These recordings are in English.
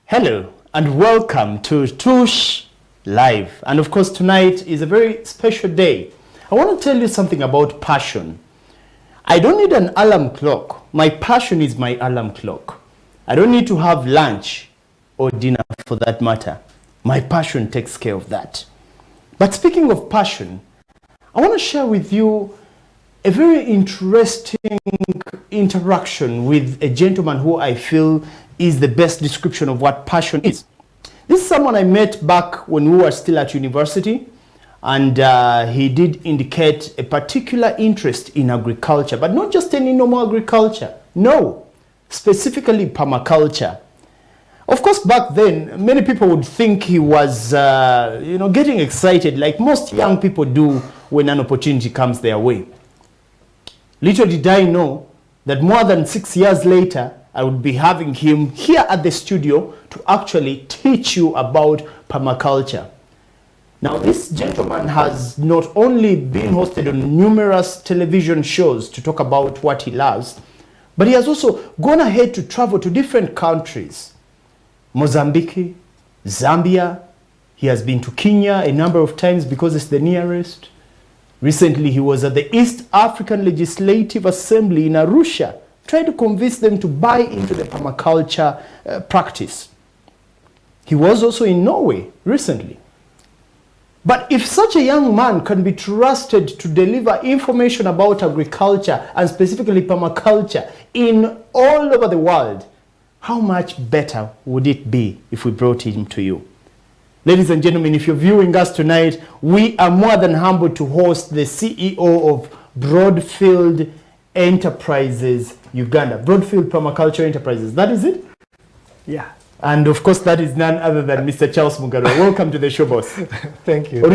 Hello and welcome to Tush Live. And of course tonight is a very special day. I want to tell you something about passion. I don't need an alarm clock. My passion is my alarm clock. I don't need to have lunch or dinner for that matter. My passion takes care of that. But speaking of passion, I want to share with you a very interesting interaction with a gentleman who I feel is the best description of what passion is. This is someone I met back when we were still at university, and he did indicate a particular interest in agriculture, but not just any normal agriculture. No, specifically permaculture. Of course, back then, many people would think he was, getting excited like most young people do when an opportunity comes their way. Little did I know that more than 6 years later, I would be having him here at the studio to actually teach you about permaculture. Now, this gentleman has not only been hosted on numerous television shows to talk about what he loves, but he has also gone ahead to travel to different countries. Mozambique, Zambia. He has been to Kenya a number of times because it's the nearest. Recently, he was at the East African Legislative Assembly in Arusha, trying to convince them to buy into the permaculture practice. He was also in Norway recently. But if such a young man can be trusted to deliver information about agriculture and specifically permaculture in all over the world, how much better would it be if we brought him to you? Ladies and gentlemen, if you're viewing us tonight, we are more than humbled to host the CEO of Broadfield Enterprises Uganda. Broadfield Permaculture Enterprises, that is it? Yeah. And of course, that is none other than Mr. Charles Mugarura. Welcome to the show, boss. Thank you.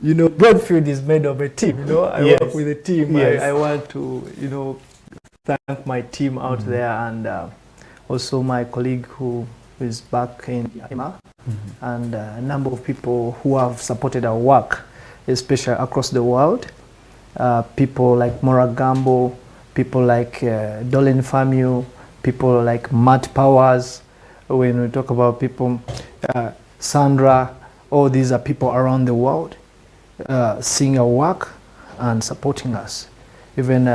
Yeah, Broadfield is made of a team. I work with a team. Yes. I want to, thank my team out there, and also my colleague who is back in Yama, and a number of people who have supported our work, especially across the world. People like Moragambo, people like Dolan Famu, people like Matt Powers. When we talk about people, Sandra, all these are people around the world seeing our work and supporting us. Even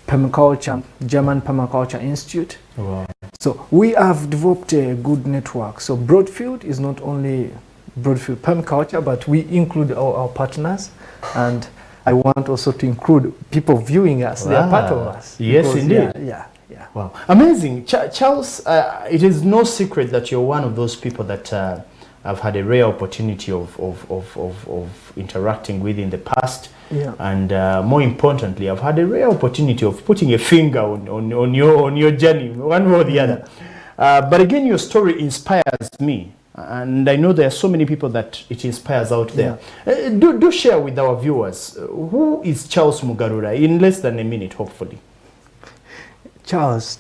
Permaculture, German Permaculture Institute. Wow. So we have developed a good network. So Broadfield is not only Broadfield Permaculture, but we include our partners, and I want also to include people viewing us. Wow. They are part of us. Yes, because, indeed. Yeah. Wow, amazing. Charles, it is no secret that you're one of those people that I've had a rare opportunity of interacting with in the past. Yeah. And more importantly, I've had a rare opportunity of putting a finger on your journey, one way or the other. But again, your story inspires me. And I know there are so many people that it inspires out there. Yeah. Do share with our viewers, who is Charles Mugarura in less than a minute, hopefully. Charles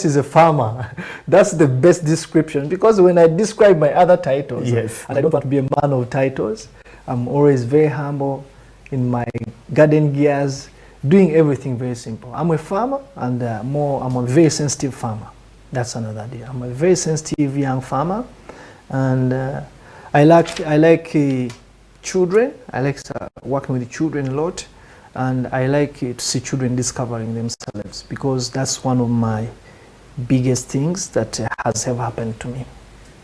is a farmer. That's the best description, because when I describe my other titles, yes, and I don't want to be a man of titles, I'm always very humble in my garden gears, doing everything very simple. I'm a farmer, and I'm a very sensitive farmer. That's another deal. I'm a very sensitive young farmer, and I like children. I like working with children a lot, and I like to see children discovering themselves, because that's one of my biggest things that has ever happened to me.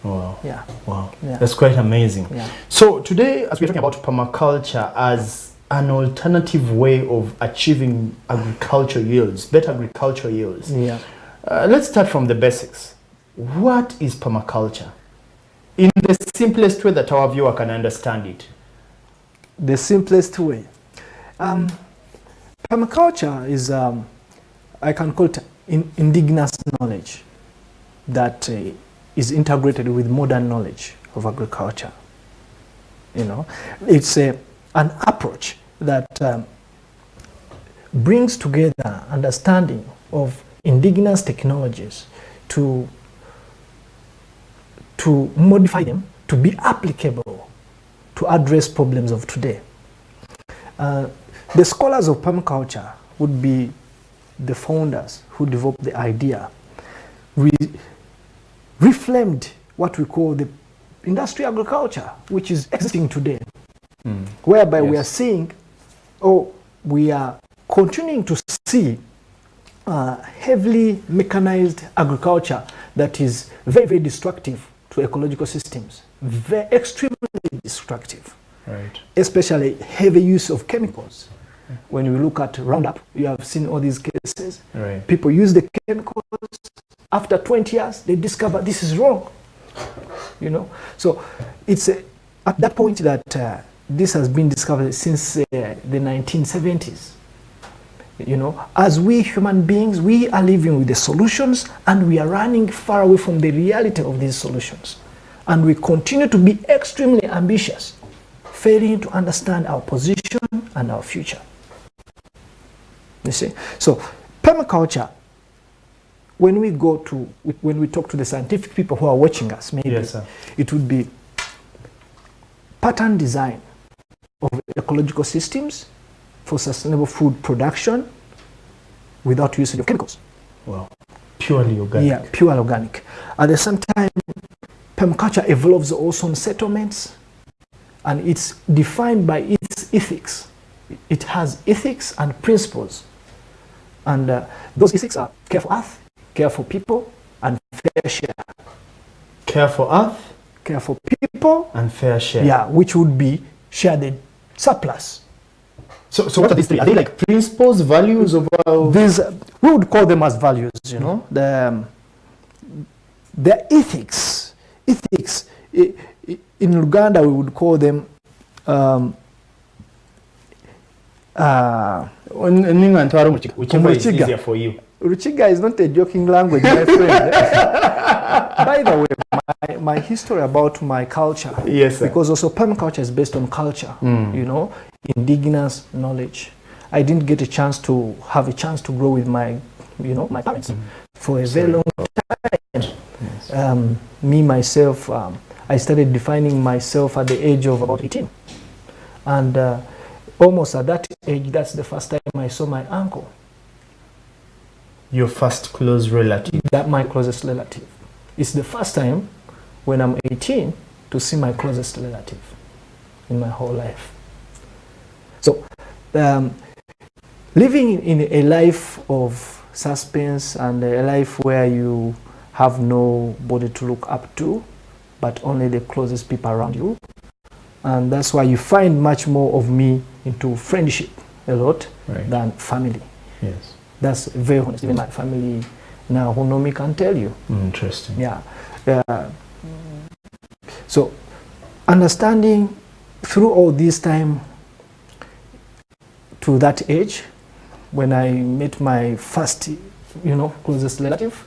Wow. Yeah. Wow. Yeah. That's quite amazing. Yeah. So today, as we're talking about permaculture as an alternative way of achieving agricultural yields, better agricultural yields. Yeah. Let's start from the basics. What is permaculture? In the simplest way that our viewer can understand it. The simplest way. Permaculture is, I can call it indigenous knowledge that is integrated with modern knowledge of agriculture. It's an approach that brings together understanding of indigenous technologies to modify them to be applicable to address problems of today. The scholars of permaculture would be the founders who developed the idea, reflamed what we call the industrial agriculture, which is existing today, whereby we are seeing, we are continuing to see heavily mechanized agriculture that is very, very destructive to ecological systems, extremely destructive, right? Especially heavy use of chemicals. When you look at Roundup, you have seen all these cases. Right. People use the chemicals. After 20 years, they discover this is wrong. You know, so it's at that point that this has been discovered since the 1970s. You know, as we human beings, we are living with the solutions and we are running far away from the reality of these solutions. And we continue to be extremely ambitious, failing to understand our position and our future. You see? So, permaculture, when we talk to the scientific people who are watching us, maybe it would be pattern design of ecological systems for sustainable food production without usage of chemicals. Wow. Purely organic. Yeah, pure organic. At the same time, permaculture evolves also on settlements, and it's defined by its ethics. It has ethics and principles. And those ethics are care for earth, care for people, and fair share. Care for earth, care for people, and fair share. Yeah, which would be share the surplus. So what are these three? Are they like principles, values of these? We would call them as values. You know, the ethics. Ethics in Uganda we would call them. Whichever is easier for you. Ruchiga is not a joking language, my friend. By the way, my history about my culture, yes, sir. Because also permaculture is based on culture, you know, indigenous knowledge. I didn't get a chance to grow with my parents for a very long time. Yes. Me, myself, I started defining myself at the age of about 18. And almost at that age, that's the first time I saw my uncle. Your first close relative? That my closest relative. It's the first time when I'm 18 to see my closest relative in my whole life. So, living in a life of suspense and a life where you have nobody to look up to, but only the closest people around you. And that's why you find much more of me into friendship a lot than family. Yes. That's very honest. Even my family now who know me can tell you. Interesting. Yeah. So understanding through all this time to that age, when I met my first, closest relative,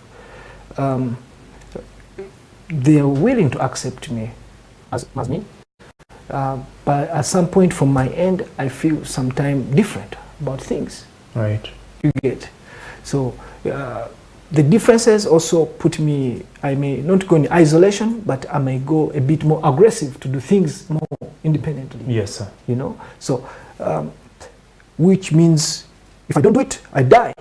they are willing to accept me as me. But at some point from my end, I feel sometimes different about things. Right. You get. So the differences also put me, I may not go in isolation, but I may go a bit more aggressive to do things more independently. Yes, sir. So which means if I don't do it, I die.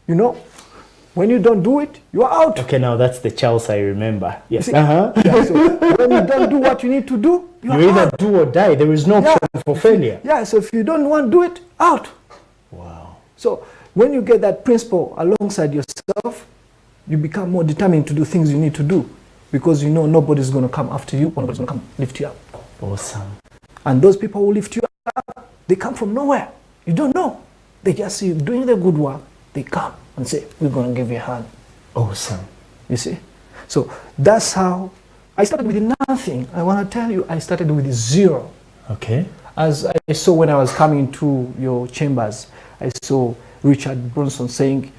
When you don't do it, you are out. Okay, now that's the Chales I remember. Yes. Yeah, so when you don't do what you need to do, you are either out. do or die. There is no option for failure. Yeah, so if you don't want to do it, out. Wow. So when you get that principle alongside yourself, you become more determined to do things you need to do because you know nobody's going to come after you or nobody's going to come lift you up. Awesome. And those people who lift you up, they come from nowhere. You don't know. They just see you doing the good work. They come and say, we're going to give you a hand. Awesome. You see? So that's how I started with nothing. I want to tell you, I started with zero. Okay. As I saw when I was coming to your chambers, I saw Richard Bronson saying,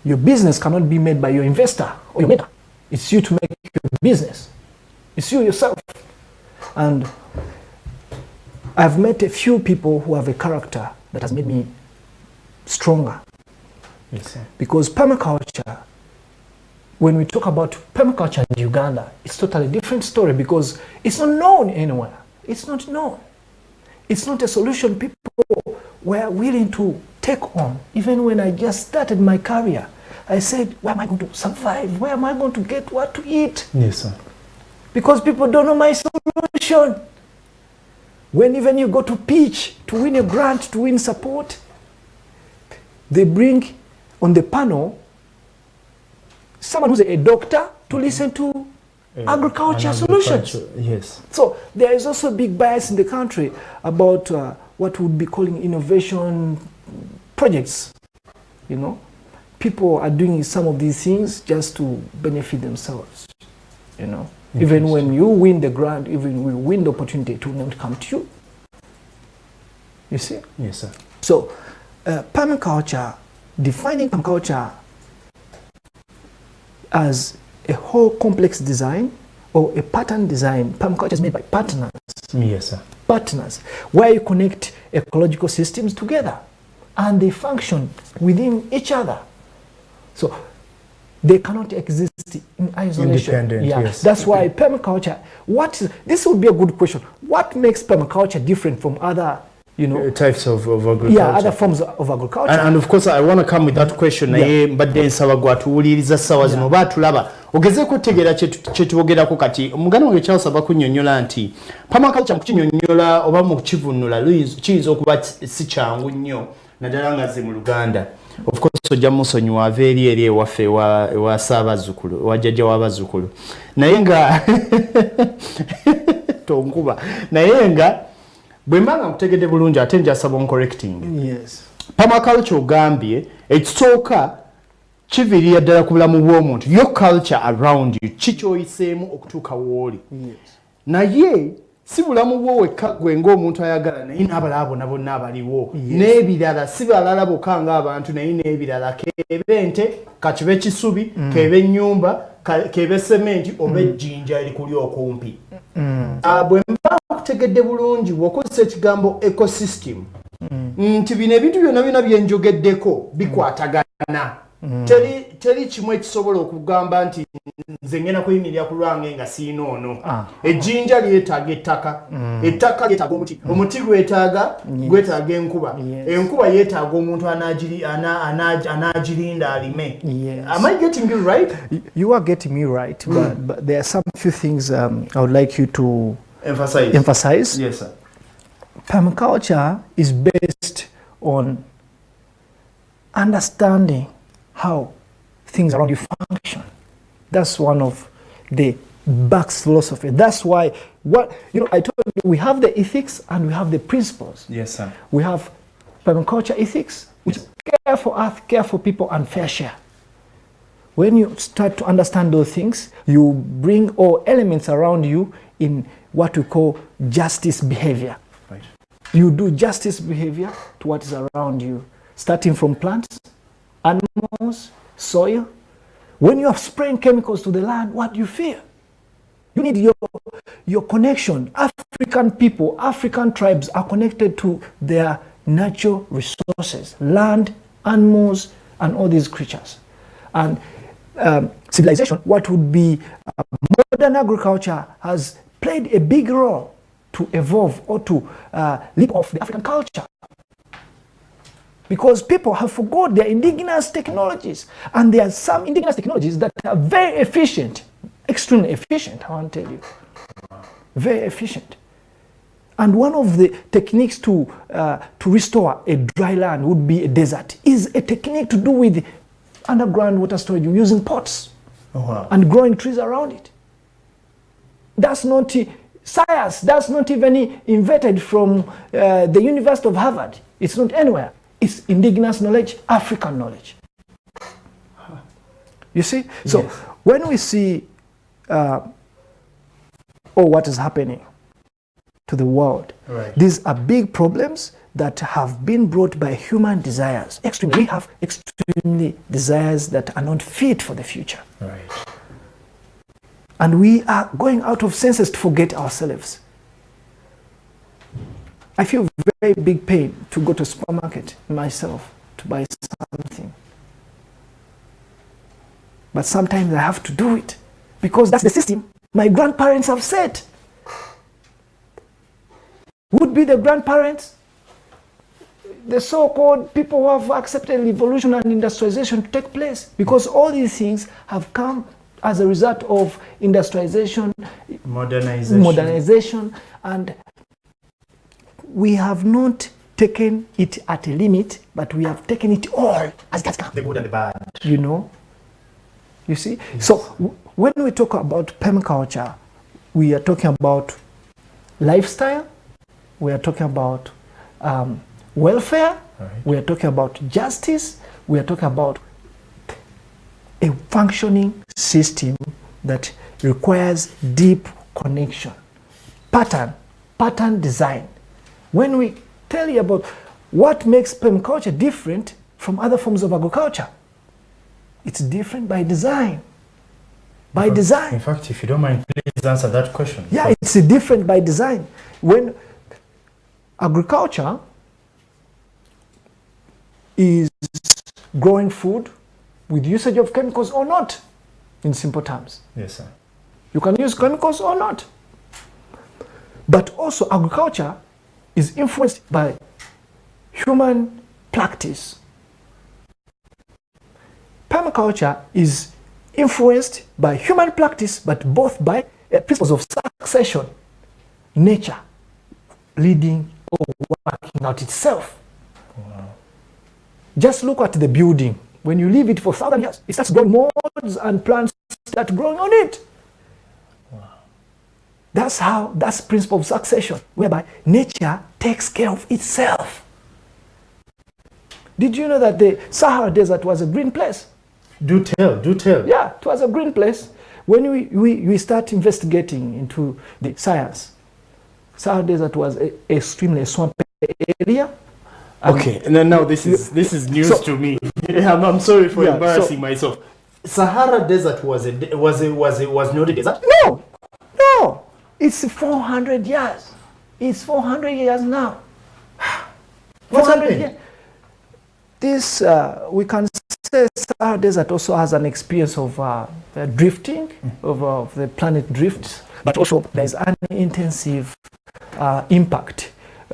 your business cannot be made by your investor or your maker. It's you to make your business. It's you yourself. And I've met a few people who have a character that has made me stronger. Yes, sir. Because permaculture, when we talk about permaculture in Uganda, it's totally different story because it's not known anywhere. It's not known. It's not a solution people were willing to take on. Even when I just started my career, I said, where am I going to survive? Where am I going to get what to eat? Yes, sir. Because people don't know my solution. When even you go to pitch to win a grant, to win support, they bring on the panel someone who's a doctor to listen to agriculture solutions. Yes. So there is also a big bias in the country about what we would be calling innovation projects. You know, people are doing some of these things just to benefit themselves. You know, even when you win the grant, even when you win the opportunity, it will not come to you. You see? Yes, sir. So permaculture, defining permaculture as a whole complex design or a pattern design. Permaculture is made by partners. Yes, sir. Partners, where you connect ecological systems together and they function within each other. So they cannot exist in isolation. Independent, yes. That's why permaculture, this would be a good question. What makes permaculture different from other, types of agriculture? Yeah, other forms of agriculture. And of course, I want to come with that question. Mbadde nsaba gwatuwuliriza ssaawa zino oba tulaba ogezeeko otegeera kye twogerako kati omuganda wange Charles aba kunnyonnyola nti permaculture mu kukinnyonnyola oba mu kukivunula kiyinza okuba si kyangu nnyo naddala nga ze mu Luganda. Of course ojja musonyiwa ava eri ewaffe ewa Ssaabazukulu ewa jjajja w'abazzukulu naye nga tonkuba naye nga bwe mbanga nkutegedde bulungi ate njasaba oncorrecting. Yes. Permaculture ogambye ekisooka kiviirira ddala ku bulamu bw'omuntu your culture around you kikyoyiseemu okutuuka w'oli. Yes. Naye si bulamu bwo wekka gwe ng'omuntu ayagala naye n'abalala bonna bonna abaliwo. Yes. N'ebirala si balala bokka ng'abantu naye n'ebirala keebe ente kakibe kisubi keebe ennyumba keebe sementi oba ejjinja erikuli okumpi. Bwe mba kutegedde bulungi bw'okozesa ekigambo ecosystem nti bino ebintu byonna byonna bye njogeddeko bikwatagana. Teri kimu ekisobola okugamba nti nze ngenda kuyimirira ku lwange nga siina ono. Ejjinja lyetaaga ettaka, ettaka lyetaaga omuti, omuti gwetaaga enkuba, enkuba yeetaaga omuntu anaagirinda alime. Am I getting you right? You are getting me right, but there are some few things I would like you to emphasize. Yes, sir. Permaculture is based on understanding how things around you function. That's one of the Bach's philosophy. That's why I told you we have the ethics and we have the principles. Yes, sir. We have permaculture ethics, which is care for earth, care for people, and fair share. When you start to understand those things, you bring all elements around you in what we call justice behavior. Right. You do justice behavior to what is around you, starting from plants, animals, soil. When you are spraying chemicals to the land, what do you fear? You need your connection. African people, African tribes are connected to their natural resources, land, animals, and all these creatures. And civilization, what would be modern agriculture, has played a big role to evolve or to leap off the African culture. Because people have forgot their indigenous technologies. And there are some indigenous technologies that are very efficient, extremely efficient, I want to tell you. Very efficient. And one of the techniques to restore a dry land would be a desert, is a technique to do with underground water storage using pots and growing trees around it. That's not science, that's not even invented from the University of Harvard. It's not anywhere. It's indigenous knowledge, African knowledge. You see? So when we see what is happening to the world, these are big problems that have been brought by human desires. We have extremely desires that are not fit for the future. Right. And we are going out of senses to forget ourselves. I feel very big pain to go to a supermarket myself to buy something. But sometimes I have to do it because that's the system my grandparents have set. would be the grandparents, the so-called people who have accepted evolution and industrialization to take place, because all these things have come as a result of industrialization, modernization, and we have not taken it at a limit, but we have taken it all as it has come. The good and the bad. You know? You see? Yes. So when we talk about permaculture, we are talking about lifestyle, we are talking about welfare, right. We are talking about justice, we are talking about a functioning system that requires deep connection. Pattern design. When we tell you about what makes permaculture different from other forms of agriculture, it's different by design. By design. In fact, if you don't mind, please answer that question. Yeah, it's different by design. When agriculture is growing food with usage of chemicals or not, in simple terms. Yes, sir. You can use chemicals or not. But also agriculture is influenced by human practice. Permaculture is influenced by human practice, but both by principles of succession, nature leading or working out itself. Wow. Just look at the building. When you leave it for 1,000 years, it starts growing mold and plants start growing on it. Wow. That's principle of succession, whereby nature takes care of itself. Did you know that the Sahara Desert was a green place? Do tell. Yeah, it was a green place. When we start investigating into the science, Sahara Desert was extremely swampy area. Okay, now this is news to me. I'm sorry for embarrassing myself. Sahara Desert was not a desert? No. It's 400 years. It's 400 years now. What happened? This we can say Sahara Desert also has an experience of drifting, of the planet drifts, but also there's an intensive impact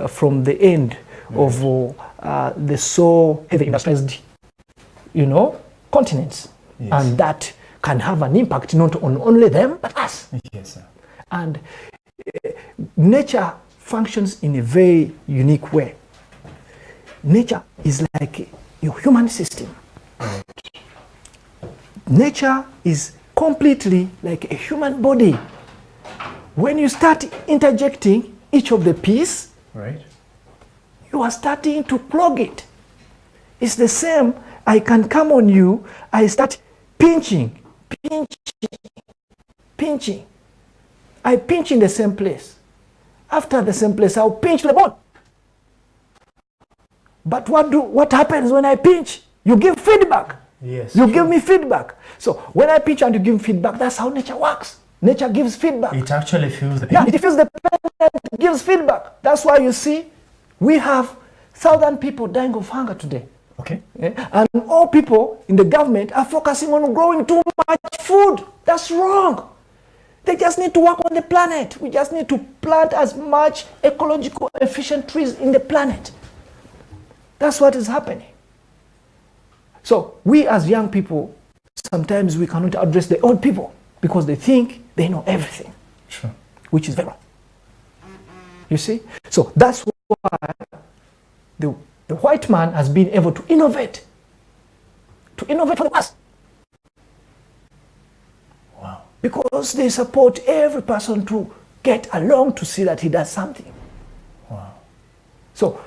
from the end of the so heavy industrialized, continents. Yes. And that can have an impact not on only them, but us. Yes, sir. And nature functions in a very unique way. Nature is like a human system. Right. Nature is completely like a human body. When you start interjecting each of the piece, right, you are starting to clog it. It's the same. I can come on you, I start pinching. I pinch in the same place. After the same place, I'll pinch the bone. But what happens when I pinch? You give feedback. Yes. You give me feedback. So when I pinch and you give feedback, that's how nature works. Nature gives feedback. It actually feels the pain. Yeah, it feels the pain and gives feedback. That's why you see, we have 1,000 people dying of hunger today. Okay. And all people in the government are focusing on growing too much food. That's wrong. They just need to work on the planet. We just need to plant as much ecological efficient trees in the planet. That's what is happening. So we as young people, sometimes we cannot address the old people because they think they know everything. Sure. Which is very wrong. You see? So that's why the white man has been able to innovate for the past. Wow. Because they support every person to get along to see that he does something. Wow. So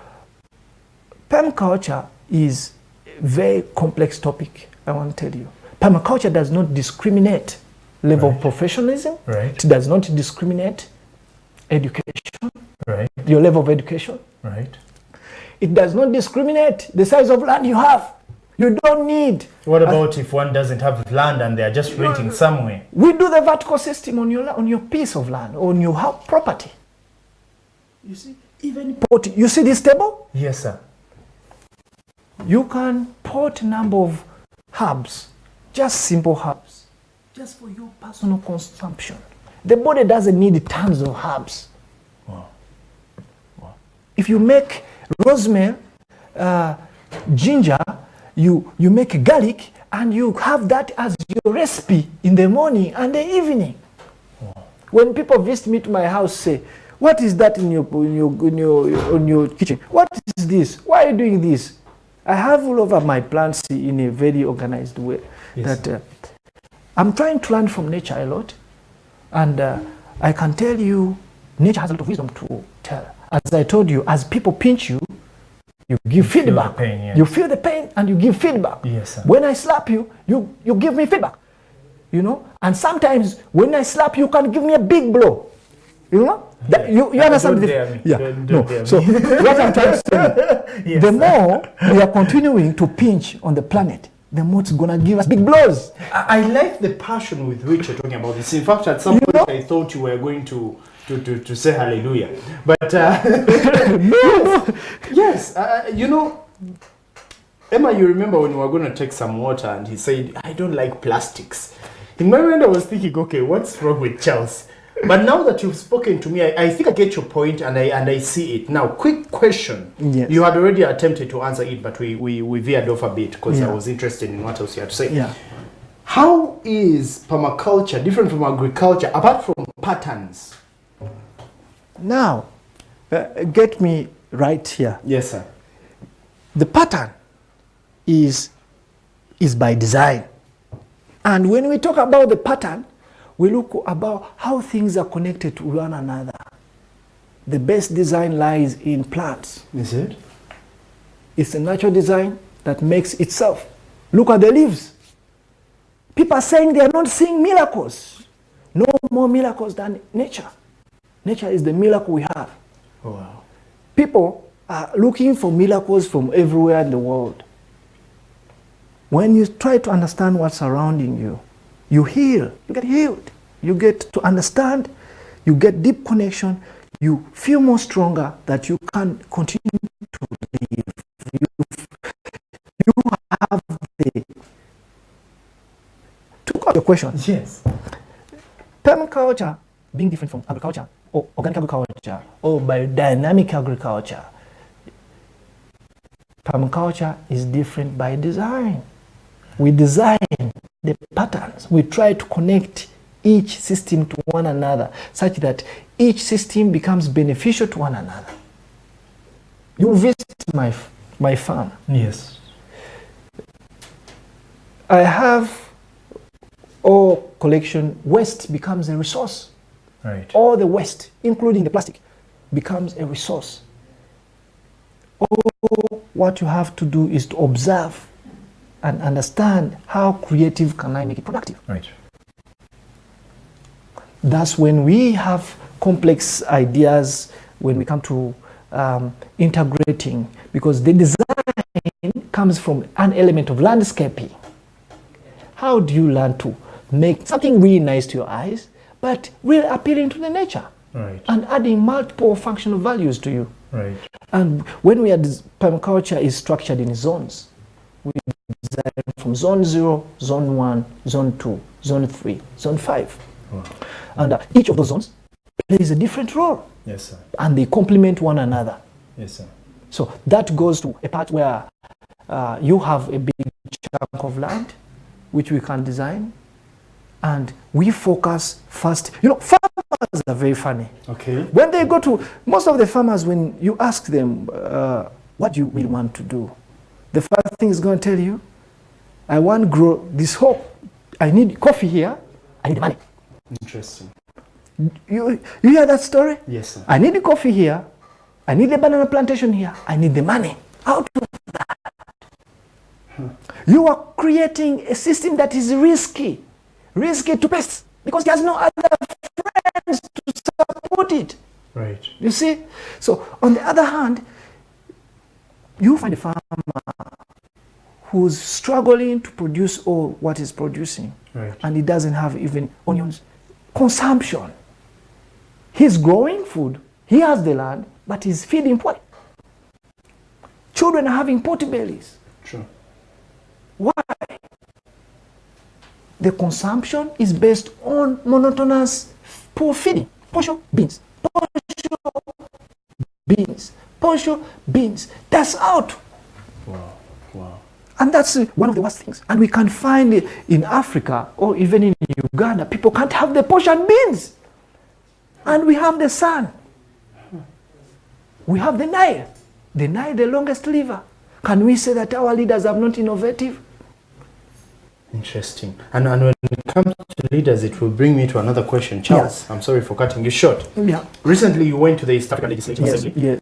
permaculture is a very complex topic, I want to tell you. Permaculture does not discriminate level of professionalism. Right. It does not discriminate education, Right. your level of education. Right. It does not discriminate the size of land you have. You don't need. What about if one doesn't have land and they are just renting somewhere? We do the vertical system on your piece of land, on your property. You see, even pot. You see this table? Yes, sir. You can pot a number of herbs, just simple herbs, just for your personal consumption. The body doesn't need tons of herbs. Wow. Wow. if you make rosemary, ginger, you make garlic, and you have that as your recipe in the morning and the evening. Wow. When people visit me to my house, say, what is that in your kitchen? What is this? Why are you doing this? I have all over my plants in a very organized way. Yes. That I'm trying to learn from nature a lot, and I can tell you, nature has a lot of wisdom to tell. As I told you, as people pinch you, you give feedback. Pain, yes. You feel the pain and you give feedback. Yes, sir. When I slap you, you give me feedback. You know? And sometimes when I slap you, you can give me a big blow. You know? That, you understand? Yeah. Don't so what I'm trying to say, yes, the more we are continuing to pinch on the planet, the more it's gonna give us big blows. I like the passion with which you're talking about this. In fact, at some point I thought you were going to say hallelujah. But yes, you know, Emma, you remember when we were going to take some water and he said, I don't like plastics. In my mind I was thinking, okay, what's wrong with Charles? But now that you've spoken to me, I think I get your point and I see it. Now, quick question. Yes. You had already attempted to answer it, but we veered off a bit because I was interested in what else you had to say. Yeah. How is permaculture different from agriculture, apart from patterns? Now, get me right here. Yes, sir. The pattern is by design. And when we talk about the pattern, we look about how things are connected to one another. The best design lies in plants. Is it? It's a natural design that makes itself. Look at the leaves. People are saying they are not seeing miracles. No more miracles than nature. Nature is the miracle we have. Oh, wow. People are looking for miracles from everywhere in the world. When you try to understand what's surrounding you, you heal, you get healed. You get to understand, you get deep connection, you feel more stronger that you can continue to live. You have the... To answer your question. Yes. Permaculture being different from agriculture, or organic agriculture, or biodynamic agriculture. Permaculture is different by design. We design the patterns. We try to connect each system to one another such that each system becomes beneficial to one another. You visit my farm. Yes. I have all collection. Waste becomes a resource. Right. All the waste, including the plastic, becomes a resource. All what you have to do is to observe and understand how creative can I make it productive. Right. That's when we have complex ideas, when we come to integrating, because the design comes from an element of landscaping. How do you learn to make something really nice to your eyes, but really appealing to the nature? Right. And adding multiple functional values to you. Right. And when we are, permaculture is structured in zones. We design from zone 0, zone 1, zone 2, zone 3, zone 5. Wow. And each of those zones plays a different role. Yes, sir. And they complement one another. Yes, sir. So that goes to a part where you have a big chunk of land, which we can design, and we focus first. You know, farmers are very funny. Okay. When they go to, most of the farmers, when you ask them, what do you really want to do? The first thing is going to tell you, I want to grow this hope. I need coffee here. I need money. Interesting. You hear that story? Yes, sir. I need the coffee here. I need the banana plantation here. I need the money. Out of that, you are creating a system that is risky. Risky to pests because he has no other friends to support it. Right. You see? So, on the other hand, you find a farmer who's struggling to produce all what he's producing. Right. And he doesn't have even onions. Consumption. He's growing food. He has the land, but he's feeding poorly. Children are having potty bellies. True. Why? The consumption is based on monotonous poor feeding. Portion beans. Portion beans. posho, beans. That's out. Wow. Wow. And that's one of the worst things. And we can find it in Africa or even in Uganda, people can't have the posho and beans. And we have the sun. We have the Nile. The Nile, the longest river. Can we say that our leaders are not innovative? Interesting. And when it comes to leaders, it will bring me to another question. Charles, Yes. I'm sorry for cutting you short. Yeah. Recently, you went to the East African Legislative Assembly. Yes.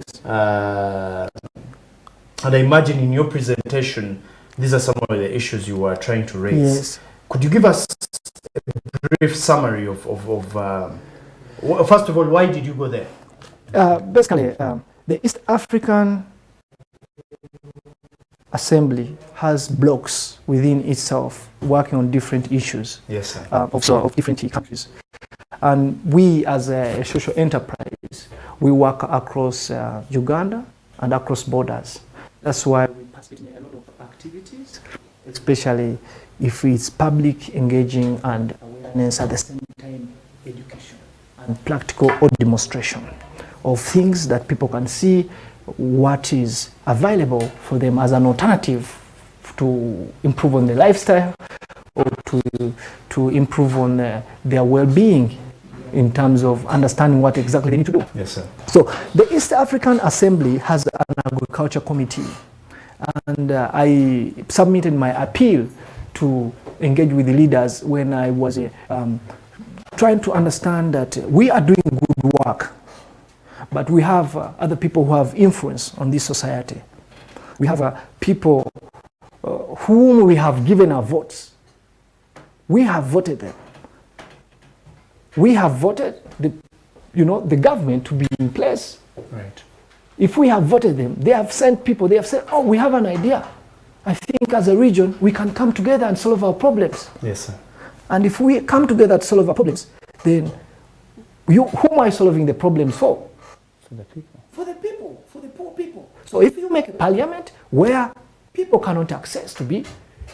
And I imagine in your presentation, these are some of the issues you were trying to raise. Yes. Could you give us a brief summary of first of all, why did you go there? Basically, the East African Assembly has blocks within itself working on different issues. Yes, sir. Of different countries. And we as a social enterprise, we work across Uganda and across borders. That's why we participate in a lot of activities, especially if it's public engaging and awareness at the same time education and practical or demonstration of things that people can see what is available for them as an alternative to improve on their lifestyle or to improve on their well-being in terms of understanding what exactly they need to do. Yes, sir. So the East African Assembly has an agriculture committee, and I submitted my appeal to engage with the leaders when I was trying to understand that we are doing good work, but we have other people who have influence on this society. We have people whom we have given our votes. We have voted them. We have voted the government to be in place. Right. If we have voted them, they have sent people, they have said, oh, we have an idea. I think as a region, we can come together and solve our problems. Yes, sir. And if we come together to solve our problems, then who am I solving the problems for? For the people. For the people, for the poor people. So if you make a parliament where people cannot access to be,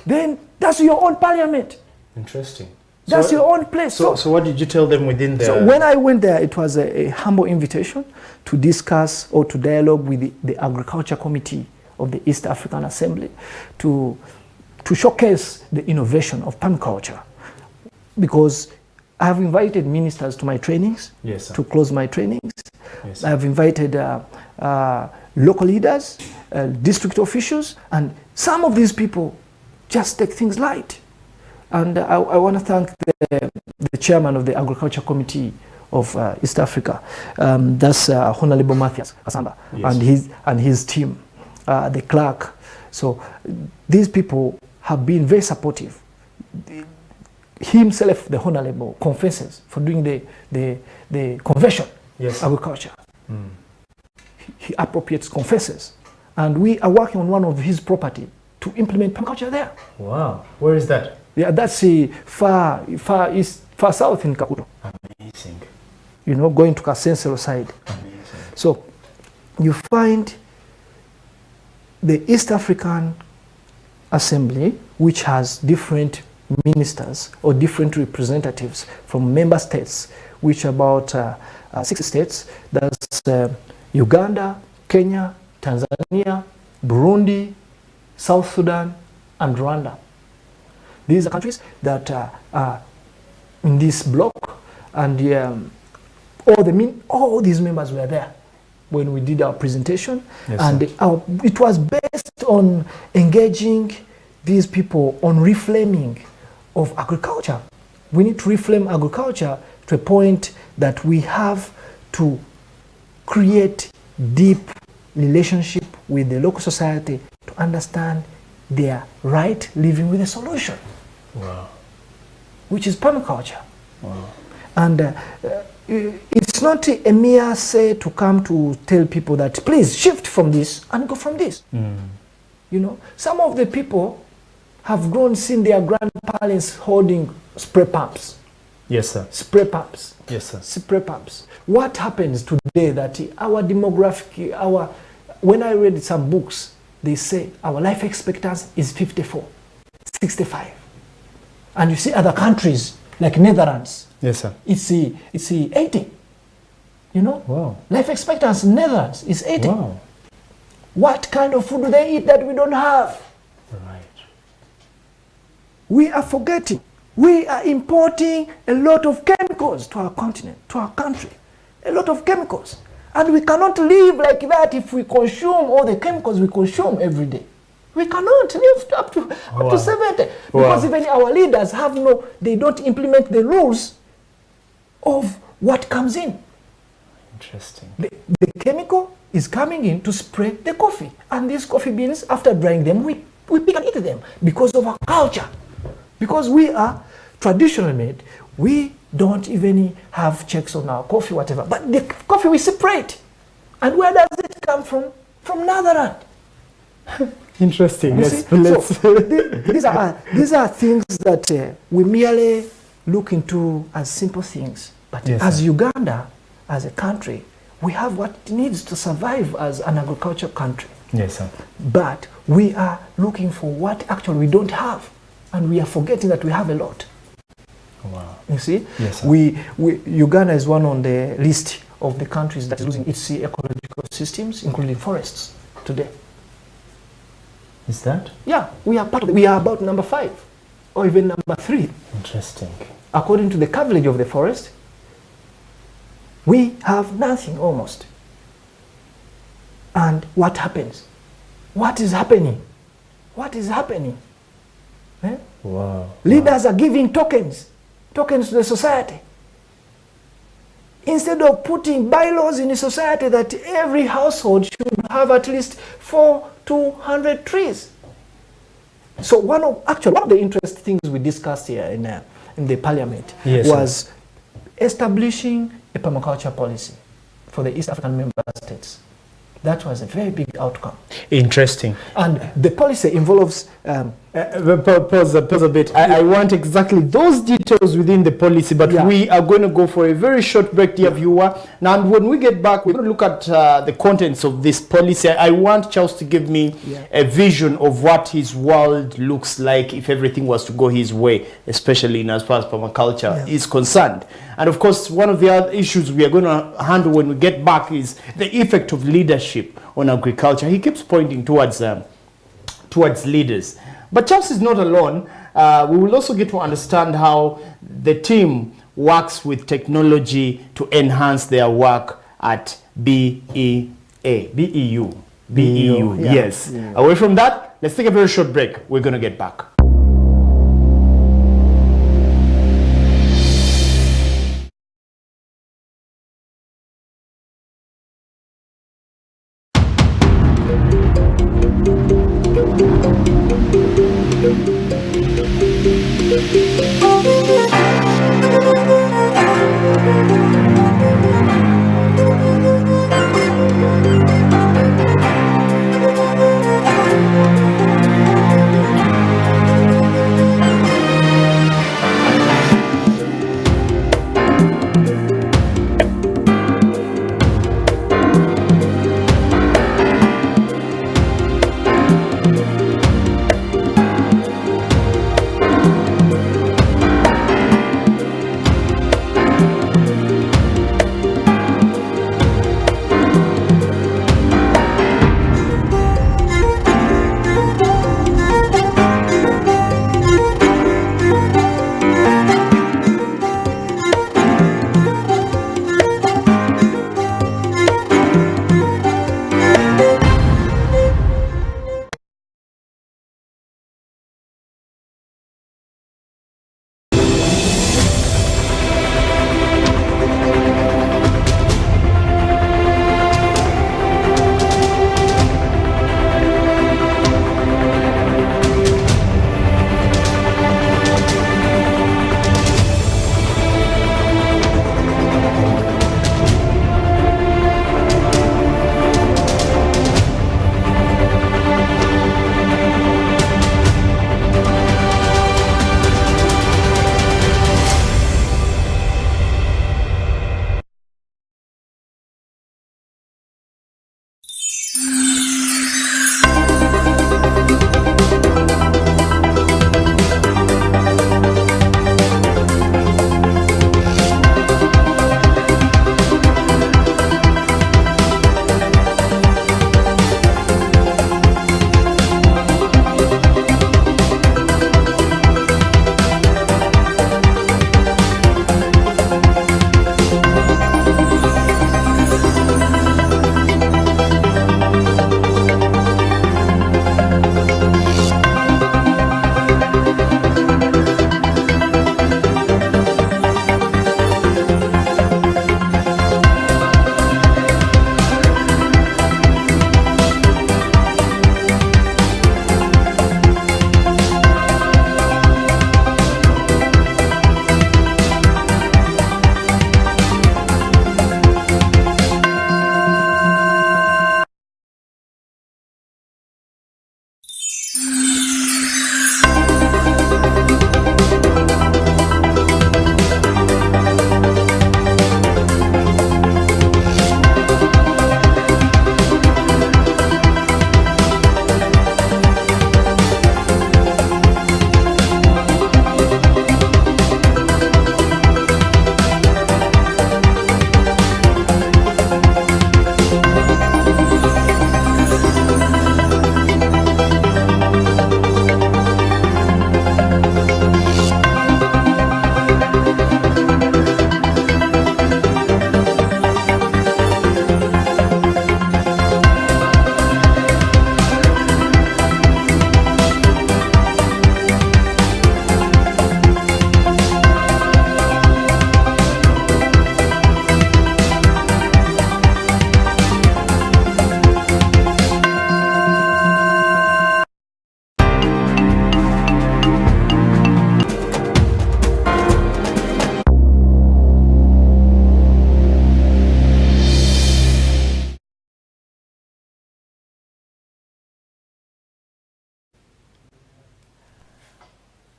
then that's your own parliament. Interesting. That's your own place. So what did you tell them within the... So when I went there, it was a humble invitation to discuss or to dialogue with the Agriculture Committee of the East African Assembly to showcase the innovation of permaculture. Because I have invited ministers to my trainings, yes, sir. to close my trainings. Yes, I have invited local leaders, district officials, and some of these people just take things light. And I want to thank the chairman of the Agriculture Committee of East Africa, that's Honorable Matthias Kasamba, yes. and his team, the clerk. So these people have been very supportive. He himself, the Honorable, confesses for doing the conversion, yes, agriculture. Mm. He appropriates, confesses. And we are working on one of his property to implement permaculture there. Wow. Where is that? Yeah, that's far east, far south in Kakuto. Amazing. Going to Kasensero side. Amazing. So you find the East African Assembly, which has different ministers or different representatives from member states, which are about 6 states. That's Uganda, Kenya, Tanzania, Burundi, South Sudan, and Rwanda. These are countries that are in this bloc, and all these members were there when we did our presentation. Yes, and it was based on engaging these people on reframing of agriculture. We need to reframe agriculture to a point that we have to create deep relationship with the local society to understand their right living with a solution. Wow. Which is permaculture. Wow. And it's not a mere say to come to tell people that please shift from this and go from this. Mm. Some of the people have grown seeing their grandparents holding spray pumps. Yes, sir. Spray pumps. Yes, sir. Spray pumps. What happens today that our demographic, when I read some books, they say our life expectancy is 54, 65. And you see other countries like Netherlands. Yes, sir. It's 80. Wow. Life expectancy in Netherlands is 80. Wow. What kind of food do they eat that we don't have? Right. We are forgetting. We are importing a lot of chemicals to our continent, to our country. A lot of chemicals. And we cannot live like that if we consume all the chemicals we consume every day. We cannot live up to 70. Because even our leaders they don't implement the rules of what comes in. Interesting. The chemical is coming in to spray the coffee. And these coffee beans, after drying them, we pick and eat them because of our culture. Because we are traditionally made, we don't even have checks on our coffee, whatever. But the coffee we separate. And where does it come from? From Netherlands. Interesting. Yes, so these are things that we merely look into as simple things. But as Uganda, as a country, we have what it needs to survive as an agricultural country. Yes, sir. But we are looking for what actually we don't have. And we are forgetting that we have a lot. Wow. You see? Yes, sir. Uganda is one on the list of the countries that is losing its ecological systems, including forests, today. Is that? Yeah, we are about number 5, or even number 3. Interesting. According to the coverage of the forest, we have nothing almost. And what happens? What is happening? What is happening? Eh? Wow. Leaders are giving tokens to the society. Instead of putting bylaws in the society that every household should have at least 4 to 100 trees. So one of the interesting things we discussed here in the parliament was establishing a permaculture policy for the East African member states. That was a very big outcome. Interesting. And the policy involves... pause a bit. I want exactly those details within the policy, but we are going to go for a very short break, dear viewer. Now, when we get back, we're going to look at the contents of this policy. I want Charles to give me a vision of what his world looks like if everything was to go his way, especially in as far as permaculture is concerned. And of course, one of the other issues we are going to handle when we get back is the effect of leadership on agriculture. He keeps pointing towards leaders. But Charles is not alone. We will also get to understand how the team works with technology to enhance their work at BEU. Yes. Away from that, let's take a very short break. We're going to get back.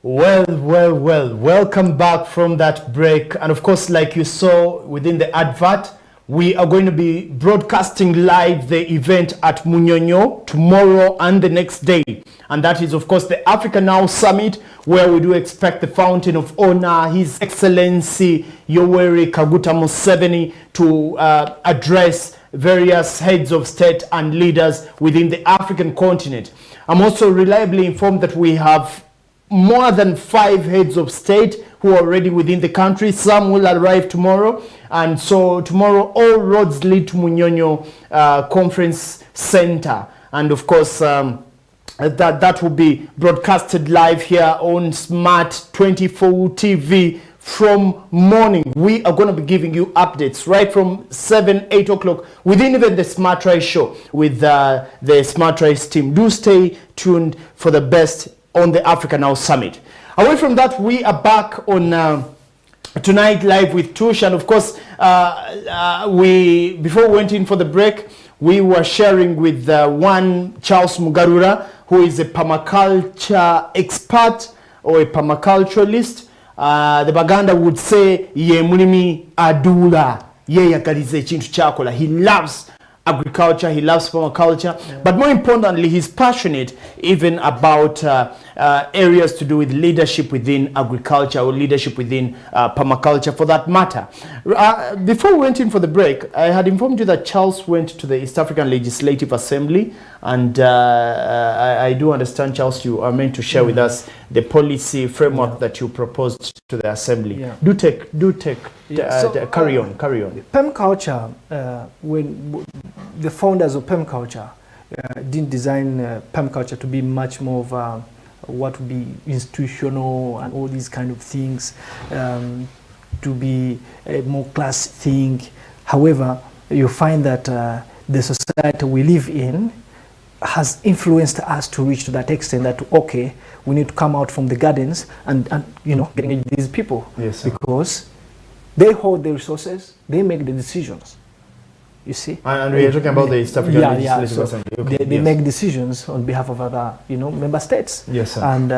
Welcome back from that break. And of course, like you saw within the advert, we are going to be broadcasting live the event at Munyonyo tomorrow and the next day. And that is, of course, the Africa Now Summit, where we do expect the Fountain of Honor, His Excellency Yoweri Kaguta Museveni, to address various heads of state and leaders within the African continent. I'm also reliably informed that we have more than 5 heads of state who are already within the country. Some will arrive tomorrow. And so tomorrow, all roads lead to Munyonyo Conference Center. And of course, that will be broadcasted live here on Smart 24 TV from morning. We are going to be giving you updates right from 7, 8 o'clock within even the Smart Rise show with the Smart Rise team. Do stay tuned for the best on the Africa Now Summit. Away from that, we are back on tonight live with Tush, and of course, before we went in for the break, we were sharing with one Charles Mugarura, who is a permaculture expert or a permaculturalist. The Baganda would say, ye mulimi adula, ye yakalize chintu chakola. He loves agriculture, he loves permaculture, but more importantly, he's passionate even about areas to do with leadership within agriculture or leadership within permaculture for that matter. Before we went in for the break, I had informed you that Charles went to the East African Legislative Assembly, and I do understand, Charles, you are meant to share with us the policy framework that you proposed to the Assembly. Do take, carry on. Permaculture, when the founders of permaculture didn't design permaculture to be much more of what would be institutional and all these kind of things, to be a more class thing. However, you find that the society we live in has influenced us to reach to that extent that, okay, we need to come out from the gardens and getting these people. Yes, sir. Because they hold the resources, they make the decisions. You see, and we are talking about the East African Legislative Assembly. Okay. They make decisions on behalf of other, member states. Yes, sir. And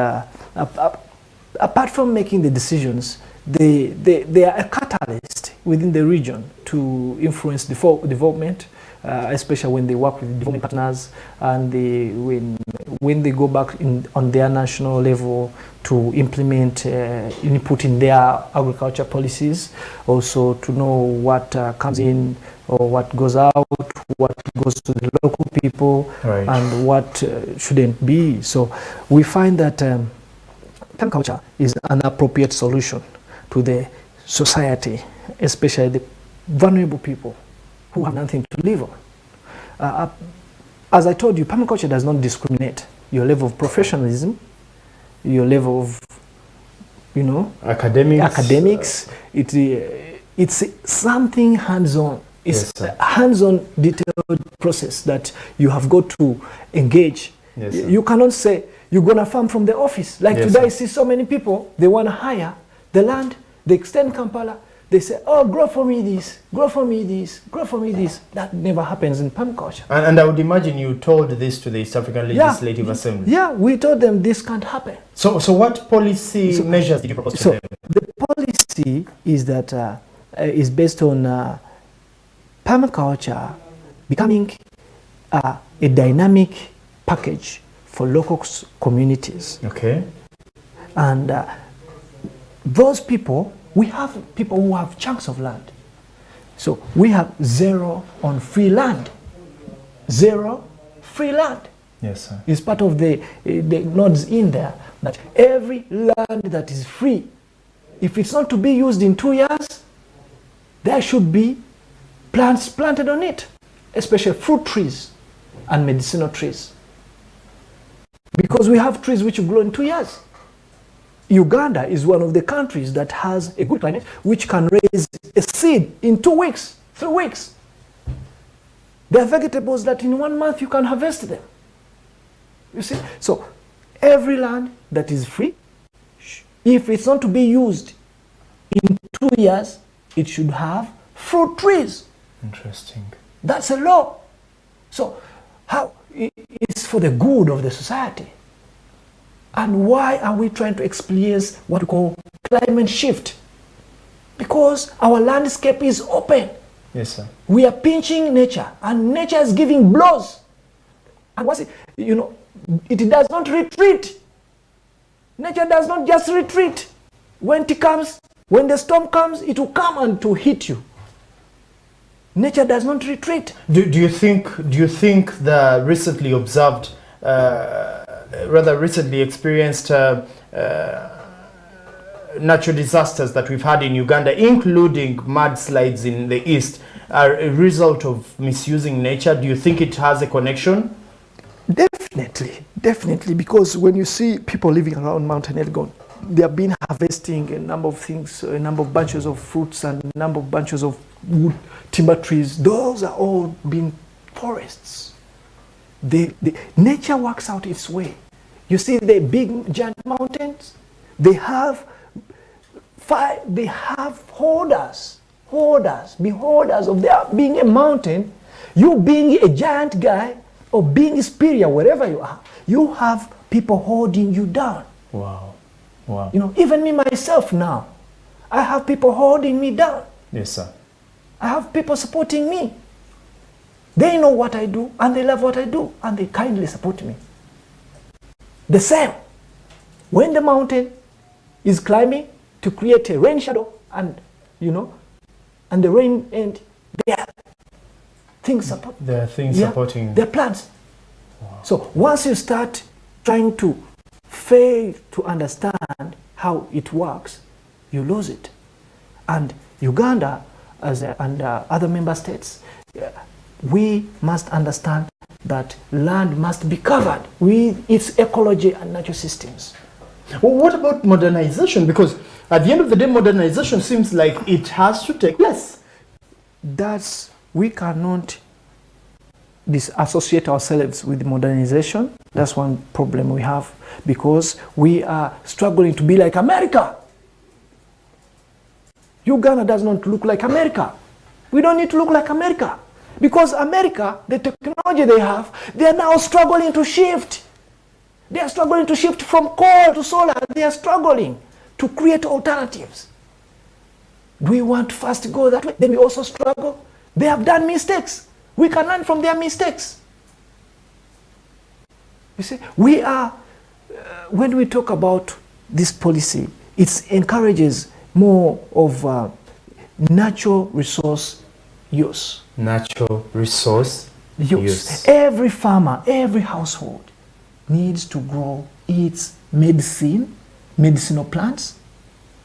apart from making the decisions, they are a catalyst within the region to influence development, especially when they work with development partners, and when they go back on their national level to implement input in their agriculture policies, also to know what comes in or what goes out, what goes to the local people, right, and what shouldn't be. So we find that permaculture is an appropriate solution to the society, especially the vulnerable people who have nothing to live on. As I told you, permaculture does not discriminate your level of professionalism, your level of, academics. It's something hands-on. It's a hands-on, detailed process that you have got to engage. Yes, you cannot say you're going to farm from the office. Like today, I see so many people, they want to hire the land, they extend Kampala, they say, oh, grow for me this, grow for me this, grow for me this. That never happens in permaculture. And I would imagine you told this to the East African Legislative Assembly. Yeah, we told them this can't happen. So what policy measures did you propose to them? The policy is that is based on permaculture becoming a dynamic package for local communities. Okay. And those people, we have people who have chunks of land. So we have zero on free land. Zero free land. Yes, sir. It's part of the nodes in there that every land that is free, if it's not to be used in 2 years, there should be plants planted on it, especially fruit trees and medicinal trees. Because we have trees which grow in 2 years. Uganda is one of the countries that has a good climate which can raise a seed in 2 weeks, 3 weeks. There are vegetables that in 1 month you can harvest them. You see? So every land that is free, if it's not to be used in 2 years, it should have fruit trees. Interesting. That's a law. So how it's for the good of the society. And why are we trying to experience what we call climate shift? Because our landscape is open. Yes, sir. We are pinching nature, and nature is giving blows. And what's it? You know, it does not retreat. Nature does not just retreat. When it comes, when the storm comes, it will come and to hit you. Nature does not retreat. Do you think the recently observed, rather recently experienced natural disasters that we've had in Uganda, including mudslides in the east, are a result of misusing nature? Do you think it has a connection? Definitely, because when you see people living around Mountain Elgon, they have been harvesting a number of things, a number of bunches of fruits and a number of bunches of wood, timber trees. Those are all being forests. Nature works out its way. You see the big giant mountains, they have hoarders, beholders of there being a mountain. You being a giant guy or being superior, wherever you are, you have people holding you down. Wow. Wow. You know, even me myself now, I have people holding me down. Yes, sir. I have people supporting me. They know what I do and they love what I do and they kindly support me. The same. When the mountain is climbing to create a rain shadow and, you know, and the rain end, there are things supporting. There are things supporting. There are plants. Wow. So once you start trying to fail to understand how it works, you lose it. And Uganda and other member states, we must understand that land must be covered with its ecology and natural systems. Well, what about modernization? Because at the end of the day, modernization seems like it has to take place. We cannot disassociate ourselves with modernization. That's one problem we have, because we are struggling to be like America. Uganda does not look like America. We don't need to look like America, because America, the technology they have, they are now struggling to shift. They are struggling to shift from coal to solar. They are struggling to create alternatives. Do we want to first go that way? Then we also struggle. They have done mistakes. We can learn from their mistakes. You see, we are, when we talk about this policy, it encourages more of natural resource use. Natural resource use. Every farmer, every household needs to grow its medicinal plants.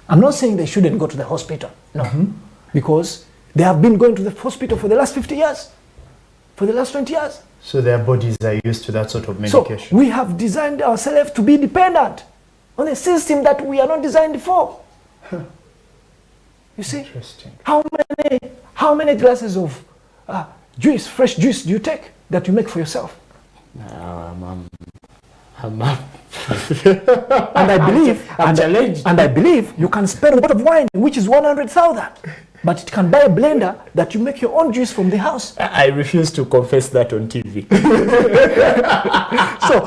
I'm not saying they shouldn't go to the hospital, no, because they have been going to the hospital for the last 50 years, for the last 20 years. So their bodies are used to that sort of medication. So we have designed ourselves to be dependent on a system that we are not designed for. You see? Interesting. How many glasses of juice, fresh juice do you take that you make for yourself? And I believe you can spend a bottle of wine, which is 100,000, but it can buy a blender that you make your own juice from the house. I refuse to confess that on TV. So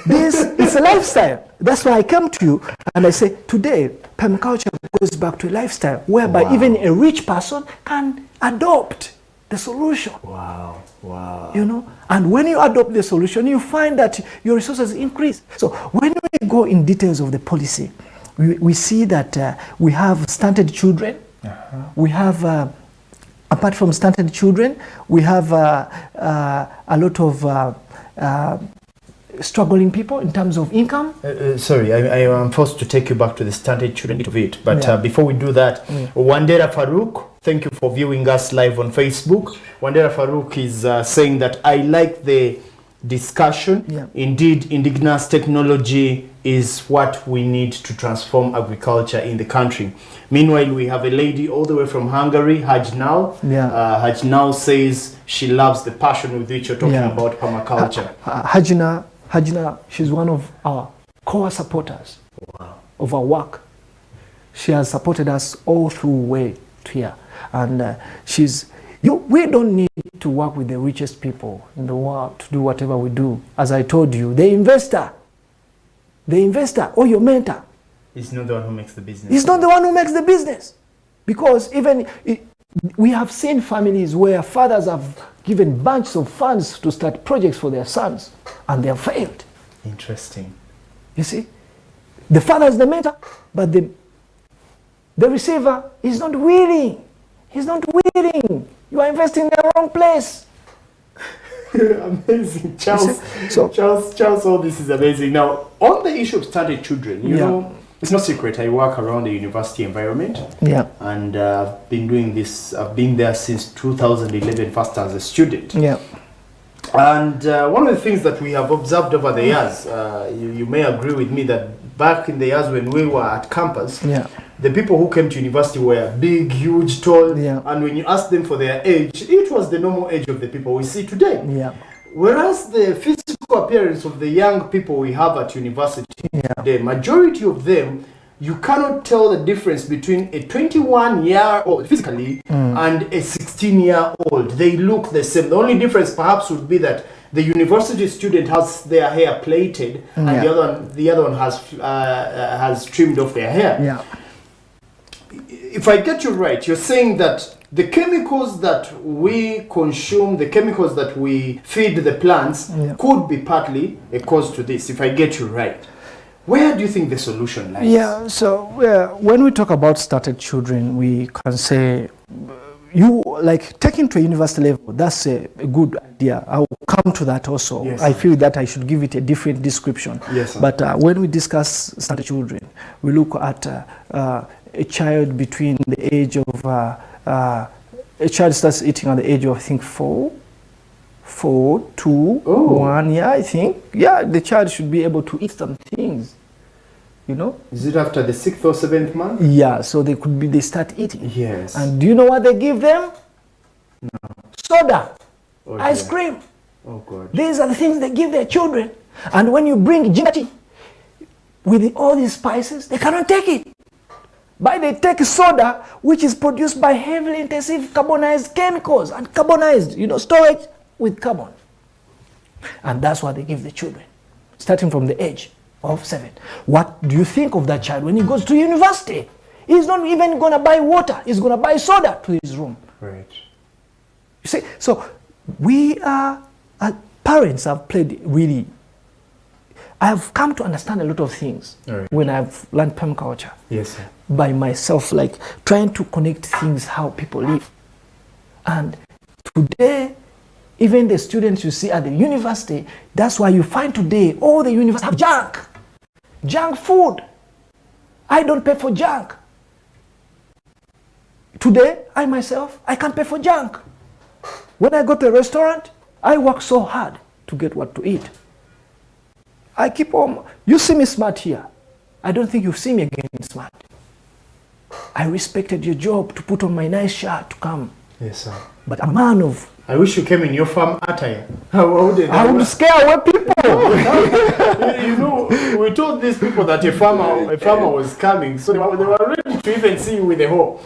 this is a lifestyle. That's why I come to you and I say, today, permaculture goes back to a lifestyle whereby even a rich person can adopt the solution. Wow. You know, and when you adopt the solution, you find that your resources increase. So when we go in details of the policy, we see that we have stunted children. We have, apart from stunted children, we have a lot of struggling people in terms of income. Sorry, I am forced to take you back to the stunted children of it. But before we do that, Wandera Farouk, thank you for viewing us live on Facebook. Wandera Farouk is saying that I like the discussion. Indeed, indigenous technology is what we need to transform agriculture in the country. Meanwhile, we have a lady all the way from Hungary, Hajnal. Hajnal says she loves the passion with which you're talking about permaculture. Hajna, she's one of our core supporters of our work. She has supported us all through way to here. And we don't need to work with the richest people in the world to do whatever we do. As I told you, the investor the investor or your mentor He's not the one who makes the business. is not the one who makes the business. Because we have seen families where fathers have given bunches of funds to start projects for their sons and they have failed. Interesting. You see, the father is the mentor, but the receiver is not willing. He's not willing. You are investing in the wrong place. Amazing, Charles. Charles, all this is amazing. Now, on the issue of stunted children, you know, it's no secret. I work around the university environment. Yeah. And I've been doing this. I've been there since 2011, first as a student. Yeah. And one of the things that we have observed over the years, you may agree with me that back in the years when we were at campus, the people who came to university were big, huge, tall, and when you ask them for their age, it was the normal age of the people we see today. Yeah. Whereas the physical appearance of the young people we have at university, the majority of them, you cannot tell the difference between a 21-year-old physically and a 16-year-old. They look the same. The only difference perhaps would be that the university student has their hair plaited and the other one has trimmed off their hair. Yeah. If I get you right, you're saying that the chemicals that we consume, the chemicals that we feed the plants could be partly a cause to this, if I get you right. Where do you think the solution lies? Yeah, so when we talk about started children, we can say, you like taking to a university level, that's a good idea. I will come to that also. Yes, I feel that I should give it a different description. Yes, but when we discuss started children, we look at a child between the age of, a child starts eating at the age of, I think, 4, 2, 1, I think. Yeah, the child should be able to eat some things, you know. Is it after the 6th or 7th month? Yeah, so they start eating. Yes. And do you know what they give them? No. Soda, ice cream. Oh, God. These are the things they give their children. And when you bring ginger tea with all these spices, they cannot take it. But they take soda, which is produced by heavily intensive carbonized chemicals and carbonized, storage with carbon. And that's what they give the children, starting from the age of 7. What do you think of that child when he goes to university? He's not even going to buy water. He's going to buy soda to his room. Right. You see, so we parents have played really. I have come to understand a lot of things when I've learned permaculture. Yes, sir. By myself, like trying to connect things, how people live. And today, even the students you see at the university, that's why you find today all the universities have junk food. I don't pay for junk. Today, I myself, I can't pay for junk. When I go to a restaurant, I work so hard to get what to eat. I keep on, you see me smart here. I don't think you see me again smart. I respected your job to put on my nice shirt to come. Yes, sir. But a man of... I wish you came in your farm attire. I would scare away people. We told these people that a farmer was coming, so they were ready to even see you with a hoe.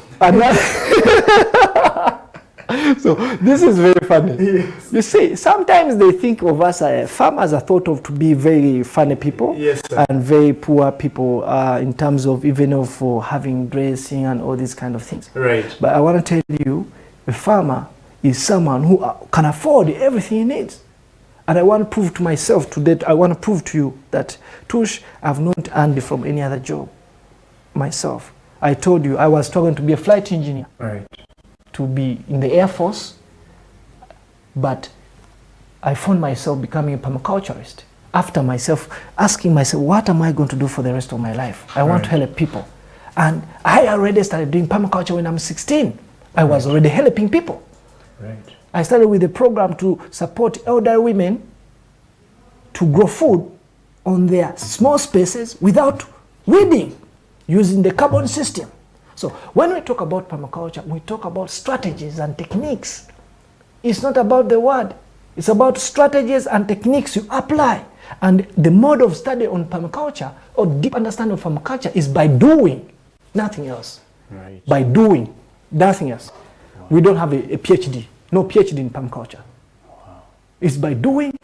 So this is very funny. Yes. You see, sometimes they think of us farmers are thought of to be very funny people. Yes, sir. And very poor people in terms of even of having dressing and all these kind of things. Right. But I want to tell you, a farmer is someone who can afford everything he needs. And I want to prove to myself today, I want to prove to you that Tush, I've not earned it from any other job myself. I told you I was talking to be a flight engineer. Right. To be in the Air Force, but I found myself becoming a permaculturist after myself asking myself, what am I going to do for the rest of my life? I want to help people. And I already started doing permaculture when I'm 16. I was already helping people. Right. I started with a program to support elder women to grow food on their small spaces without weeding, using the carbon system. So when we talk about permaculture, we talk about strategies and techniques. It's not about the word. It's about strategies and techniques you apply. And the mode of study on permaculture or deep understanding of permaculture is by doing, nothing else. Right. By doing, nothing else. Wow. We don't have a PhD. No PhD in permaculture. Wow. It's by doing,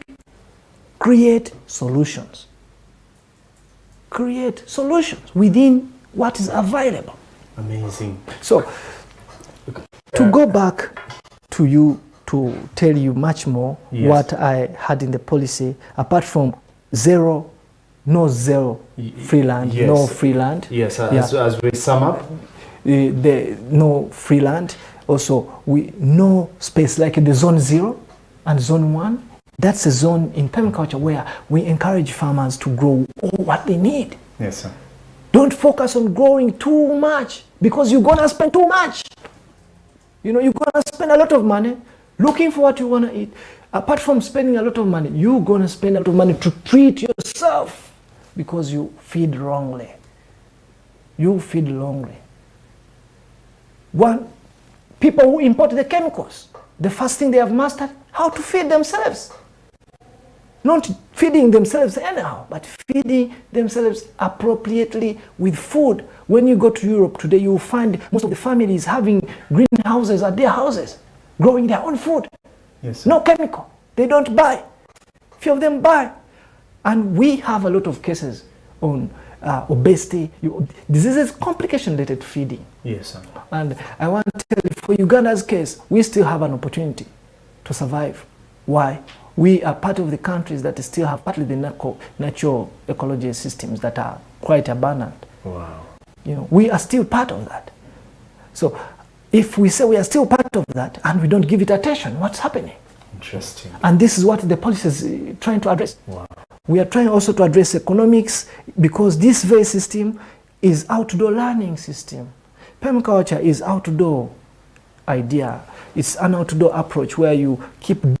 create solutions. create solutions within what is available. Amazing. So, to go back to you, to tell you much more what I had in the policy, apart from no free land, no free land. Yes, as we sum up. The no free land. Also, no space like the zone 0 and zone 1. That's a zone in permaculture where we encourage farmers to grow all what they need. Yes, sir. Don't focus on growing too much because you're gonna spend too much. You're gonna spend a lot of money looking for what you wanna eat. Apart from spending a lot of money, you're gonna spend a lot of money to treat yourself because you feed wrongly. You feed wrongly. People who import the chemicals, the first thing they have mastered, how to feed themselves. Not feeding themselves anyhow, but feeding themselves appropriately with food. When you go to Europe today, you will find most of the families having greenhouses at their houses, growing their own food. Yes. No chemical. They don't buy. Few of them buy. And we have a lot of cases on obesity, diseases, complication-related feeding. Yes, sir. And I want to tell you, for Uganda's case, we still have an opportunity to survive. Why? We are part of the countries that still have partly the natural ecology systems that are quite abundant. Wow. We are still part of that. So if we say we are still part of that and we don't give it attention, what's happening? Interesting. And this is what the policy is trying to address. Wow. We are trying also to address economics because this very system is outdoor learning system. Permaculture is outdoor idea. It's an outdoor approach where you keep doing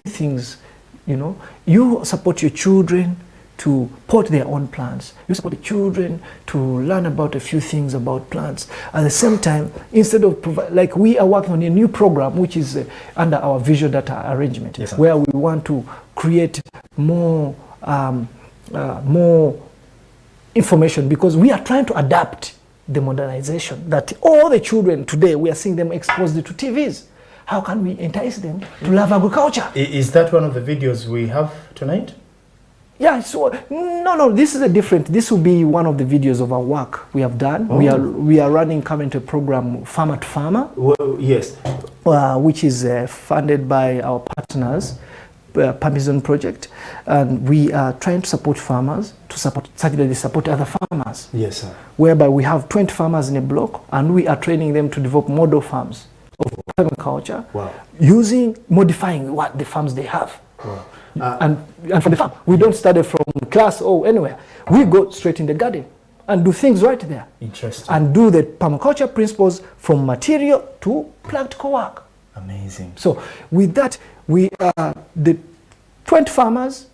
things, You support your children to pot their own plants. You support the children to learn about a few things about plants. At the same time, instead of like we are working on a new program which is under our visual data arrangement, yes, where we want to create more information because we are trying to adapt the modernization that all the children today, we are seeing them exposed to TVs. How can we entice them to love agriculture? Is that one of the videos we have tonight? Yeah, so no, this is a different, this will be one of the videos of our work we have done. Oh. We are running currently a program, Farmer to Farmer. Well, yes. Which is funded by our partners, Permaculture project, and we are trying to support farmers such that they support other farmers. Yes, sir. Whereby we have 20 farmers in a block, and we are training them to develop model farms of permaculture, wow, modifying what the farms they have. Wow. And from the farm, we don't study from class or anywhere. We go straight in the garden and do things right there. Interesting. And do the permaculture principles from material to practical work. Amazing. So with that, the 20 farmers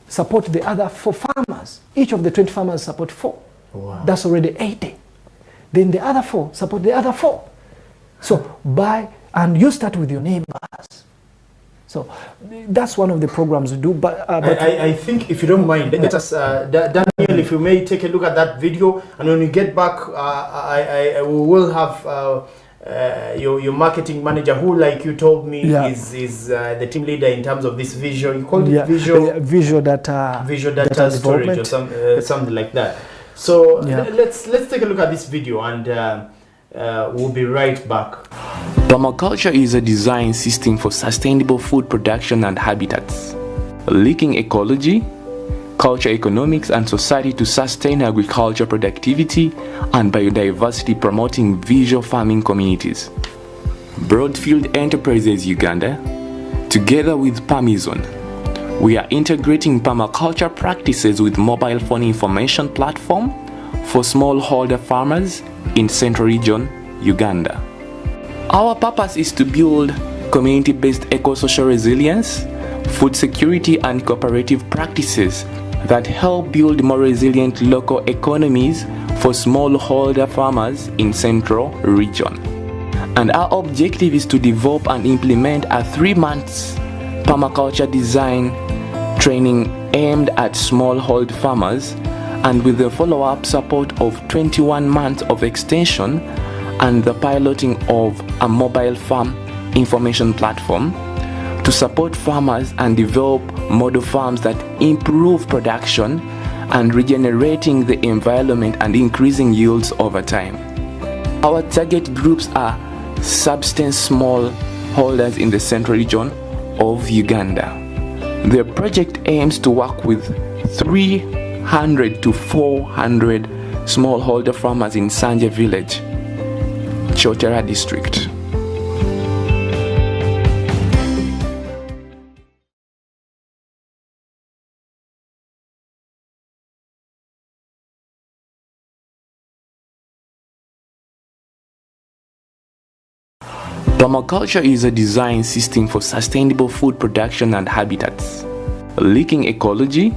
support the other 4 farmers. Each of the 20 farmers support 4. Wow. That's already 80. Then the other 4 support the other 4. So and you start with your neighbors. So that's one of the programs we do. But I think, if you don't mind, let us, Daniel, if you may take a look at that video, and when you get back, I will have your marketing manager, who, like you told me, is the team leader in terms of this visual. You call it visual data storage or something like that. So let's take a look at this video, and we'll be right back. Permaculture is a design system for sustainable food production and habitats, linking ecology, culture economics, and society to sustain agriculture productivity and biodiversity, promoting visual farming communities. Broadfield Enterprises Uganda, together with Permaculture, we are integrating permaculture practices with mobile phone information platform for smallholder farmers in Central Region, Uganda. Our purpose is to build community-based eco-social resilience, food security, and cooperative practices that help build more resilient local economies for smallholder farmers in Central Region. And our objective is to develop and implement a 3-month permaculture design training aimed at smallholder farmers, and with the follow-up support of 21 months of extension and the piloting of a mobile farm information platform to support farmers and develop model farms that improve production and regenerating the environment and increasing yields over time. Our target groups are subsistence small holders in the central region of Uganda. The project aims to work with 300 to 400 smallholder farmers in Sanje village, Chotera district. Permaculture is a design system for sustainable food production and habitats, linking ecology,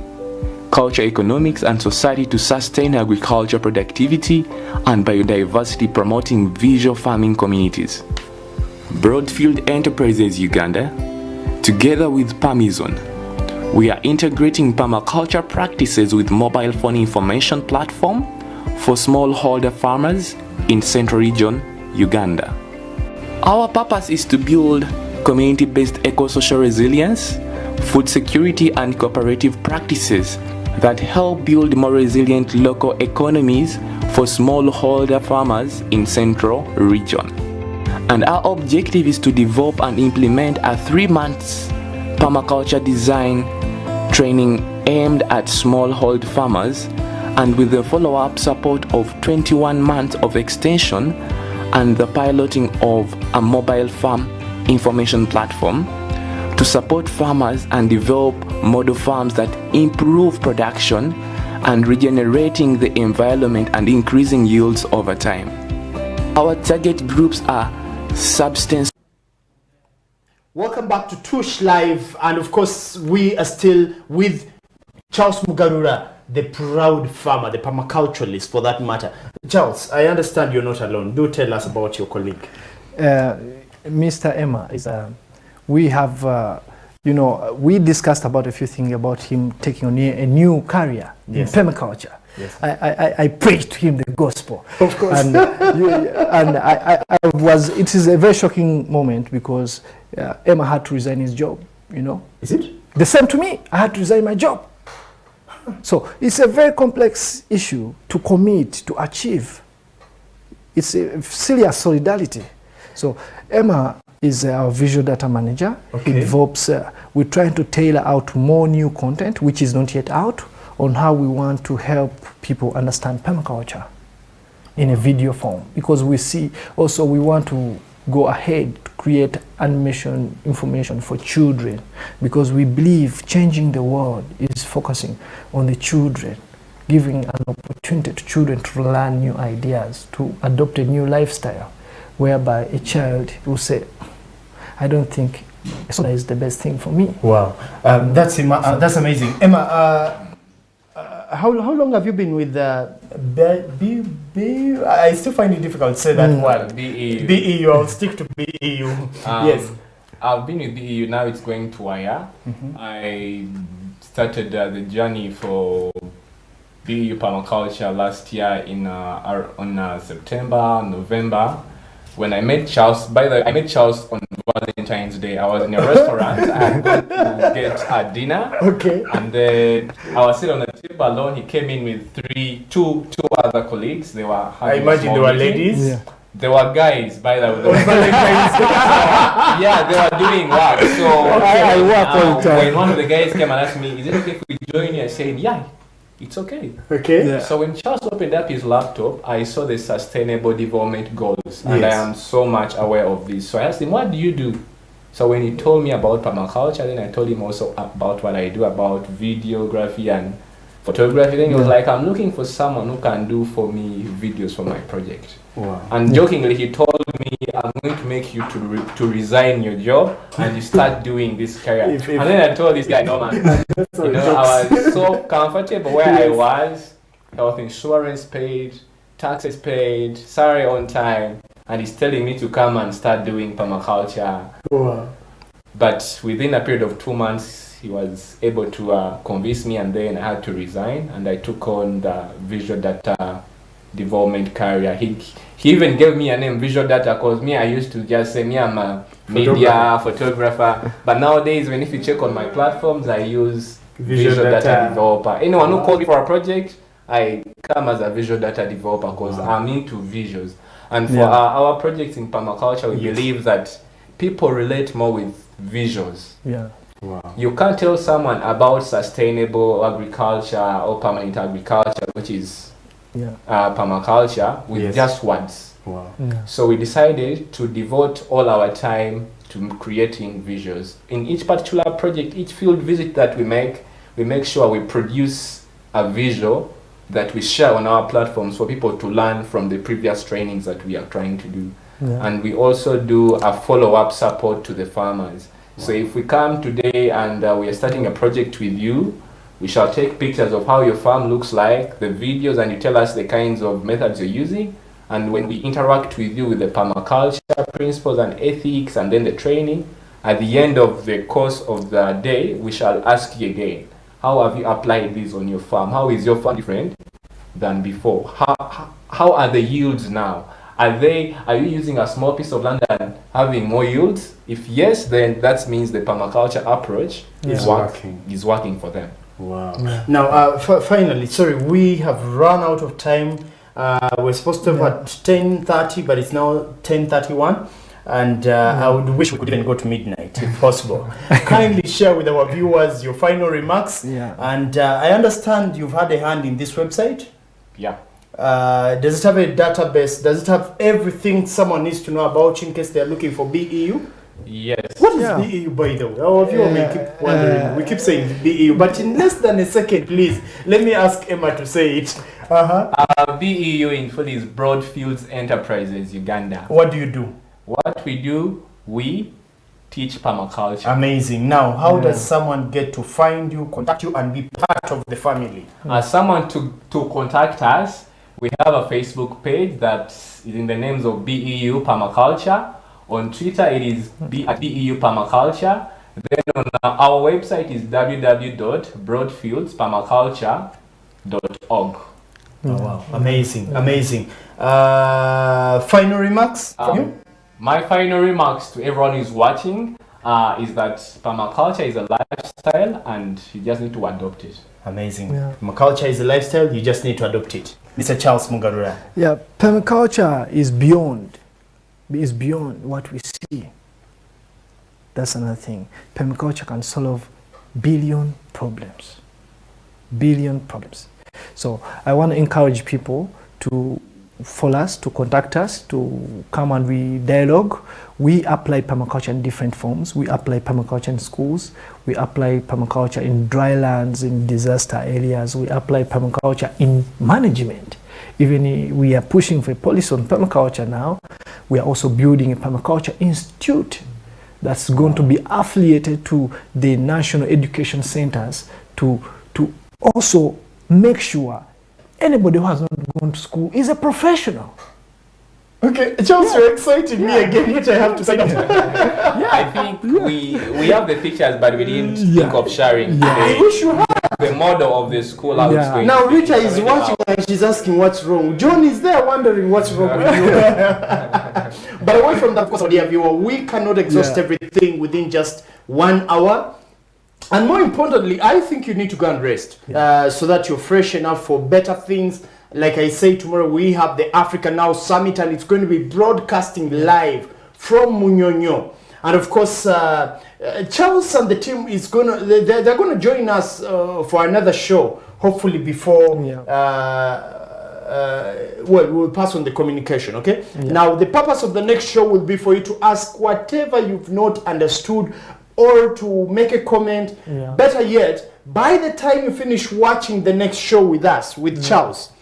culture economics, and society to sustain agriculture productivity and biodiversity, promoting visual farming communities. Broadfield Enterprises Uganda, together with Permizon, we are integrating permaculture practices with mobile phone information platform for smallholder farmers in Central Region, Uganda. Our purpose is to build community-based eco-social resilience, food security, and cooperative practices that help build more resilient local economies for smallholder farmers in Central Region. And our objective is to develop and implement a 3-month permaculture design training aimed at smallholder farmers, and with the follow-up support of 21 months of extension and the piloting of a mobile farm information platform to support farmers and develop model farms that improve production and regenerating the environment and increasing yields over time. Our target groups are subsistence. Welcome back to Tush Live, and of course we are still with Charles Mugarura, the proud farmer, the permaculturalist for that matter. Charles, I understand you're not alone. Do tell us about your colleague. Mr. Emma is we have we discussed about a few things about him taking on a new career in permaculture. Yes. I preached to him the gospel. Of course. And, it is a very shocking moment because Emma had to resign his job, Is it? The same to me. I had to resign my job. So it's a very complex issue to commit, to achieve. It's a serious solidarity. So Emma is our visual data manager. Okay. It develops, we're trying to tailor out more new content, which is not yet out, on how we want to help people understand permaculture in a video form. Because we see, also we want to go ahead to create animation information for children, because we believe changing the world is focusing on the children, giving an opportunity to children to learn new ideas, to adopt a new lifestyle, whereby a child will say, I don't think solar is the best thing for me. Wow, that's amazing. Emma, how long have you been with I still find it difficult to say that word. BEU. BEU, I'll stick to BEU. Yes. I've been with BEU, now it's going to a year. I started the journey for BEU permaculture last year on September, November, when I met Charles. By the way, I met Charles on Valentine's Day. I was in a restaurant. I got to get a dinner. Okay. And then I was sitting on the table alone. He came in with two other colleagues. They were having I imagine they were meeting. ladies. Yeah. They were guys, by the way. Yeah, they were doing work. So I work all the time. when one of the guys came and asked me, is it okay if we join you? I said, yeah, it's okay. Okay. Yeah. So when Charles opened up his laptop, I saw the sustainable development goals, and I am so much aware of this. So I asked him, what do you do? So when he told me about permaculture, then I told him also about what I do about videography and photography. Then he was like, I'm looking for someone who can do for me videos for my project. Wow. And jokingly, he told me, I'm going to make you to resign your job and you start doing this career. And then I told this guy, no man, I was so comfortable where I was, health insurance paid, taxes paid, salary on time, and he's telling me to come and start doing permaculture. Wow. But within a period of 2 months, he was able to convince me, and then I had to resign, and I took on the visual data development career. He even gave me a name, visual data, because me, I used to just say, me, I'm a media photographer. But nowadays, if you check on my platforms, I use visual data developer. Anyone who calls me for a project, I come as a visual data developer because I'm into visuals. And for our projects in permaculture, we believe that people relate more with visuals. Yeah. Wow. You can't tell someone about sustainable agriculture or permanent agriculture, which is permaculture, with just words. Wow. Yeah. So we decided to devote all our time to creating visuals. In each particular project, each field visit that we make sure we produce a visual that we share on our platforms for people to learn from the previous trainings that we are trying to do. Yeah. And we also do a follow-up support to the farmers. So if we come today and we are starting a project with you, we shall take pictures of how your farm looks like, the videos, and you tell us the kinds of methods you're using. And when we interact with you with the permaculture principles and ethics and then the training, at the end of the course of the day, we shall ask you again, how have you applied this on your farm? How is your farm different than before? How are the yields now? Are you using a small piece of land and having more yields? If yes, then that means the permaculture approach is working for them. Wow. Yeah. Now, finally, sorry, we have run out of time. We're supposed to have at 10:30, but it's now 10:31. And I would wish we could even go to midnight if possible. Kindly share with our viewers your final remarks. Yeah. And I understand you've had a hand in this website. Yeah. Does it have a database? Does it have everything someone needs to know about you in case they're looking for BEU? Yes. What is BEU, by the way? Our viewer may keep wondering. We keep saying BEU, but in less than a second, please, let me ask Emma to say it. BEU in full is Broadfields Enterprises, Uganda. What do you do? What we do, we teach permaculture. Amazing. Now, how does someone get to find you, contact you, and be part of the family? Someone to contact us, we have a Facebook page that is in the names of BEU Permaculture. On Twitter, it is BEU Permaculture. Then on our website is www.broadfieldspermaculture.org. Oh, wow. Amazing. Amazing. Final remarks from you? My final remarks to everyone who's watching is that permaculture is a lifestyle and you just need to adopt it. Amazing. Yeah. Permaculture is a lifestyle, you just need to adopt it. Mr. Charles Mugarura. Yeah, permaculture is beyond what we see. That's another thing. Permaculture can solve billion problems. So I want to encourage people to follow us, to contact us, to come and we dialogue. We apply permaculture in different forms. We apply permaculture in schools. We apply permaculture in dry lands, in disaster areas. We apply permaculture in management. Even we are pushing for a policy on permaculture now. We are also building a permaculture institute that's going to be affiliated to the national education centers to also make sure anybody who has not gone to school is a professional. Okay, Charles, you're exciting me again, which I have to say. I think we have the pictures, but we didn't think of sharing the model of the school. How it's going. Now Rita is watching and she's asking what's wrong. John is there wondering what's wrong with you. But away from that, of course, dear viewer, we cannot exhaust everything within just 1 hour. And more importantly, I think you need to go and rest so that you're fresh enough for better things. Like I say, tomorrow we have the Africa Now Summit, and it's going to be broadcasting live from Munyonyo. And of course, Charles and the team is they're going to join us for another show, hopefully before. Well, we'll pass on the communication, okay? Now, the purpose of the next show will be for you to ask whatever you've not understood, or to make a comment. Better yet, by the time you finish watching the next show with us, with Charles,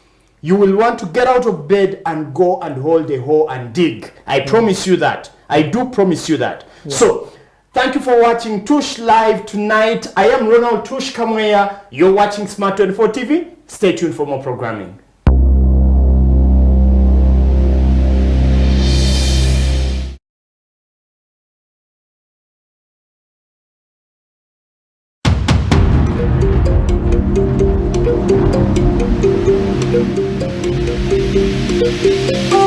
you will want to get out of bed and go and hold a hoe and dig. I promise you that. I do promise you that. So, thank you for watching Tush Live tonight. I am Ronald Tush Kamweya. You're watching Smart 24 TV. Stay tuned for more programming. Oh